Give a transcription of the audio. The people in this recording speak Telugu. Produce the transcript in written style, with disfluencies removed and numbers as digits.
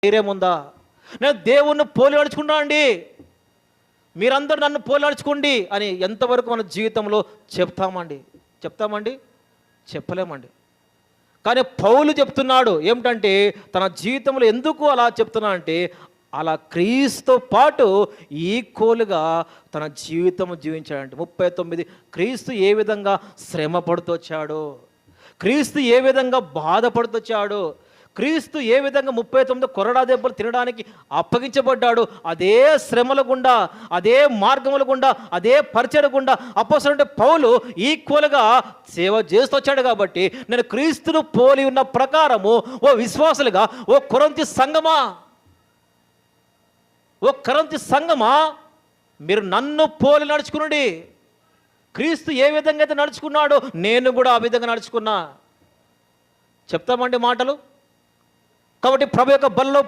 ధైర్యం ఉందా? నేను దేవుణ్ణి పోలి నడుచుకున్నా అండి, మీరందరూ నన్ను పోలి నడుచుకోండి అని ఎంతవరకు మన జీవితంలో చెప్తామండి? చెప్పలేమండి. కానీ పౌలు చెప్తున్నాడు ఏమిటంటే, తన జీవితంలో ఎందుకు అలా చెప్తున్నా అంటే, అలా క్రీస్తుతో పాటు ఈక్వల్గా తన జీవితం జీవించాడంటే. 39 క్రీస్తు ఏ విధంగా శ్రమ పడుతూ వచ్చాడు, క్రీస్తు ఏ విధంగా బాధపడుతొచ్చాడు, క్రీస్తు ఏ విధంగా 39 కొరడా దెబ్బలు తినడానికి అప్పగించబడ్డాడు, అదే శ్రమల గుండా, అదే మార్గముల గుండా, అదే పరిచయ గుండా అపోస్తలుడైన పౌలు ఈక్వల్గా సేవ చేస్తూ వచ్చాడు. కాబట్టి నేను క్రీస్తును పోలి ఉన్న ప్రకారము ఓ విశ్వాసులుగా, ఓ కొరింథీ సంఘమా మీరు నన్ను పోలి నడుచుకునండి. క్రీస్తు ఏ విధంగా అయితే నడుచుకున్నాడో నేను కూడా ఆ విధంగా నడుచుకున్నా. చెప్తామండి మాటలు. కాబట్టి ప్రభు యొక్క బలలో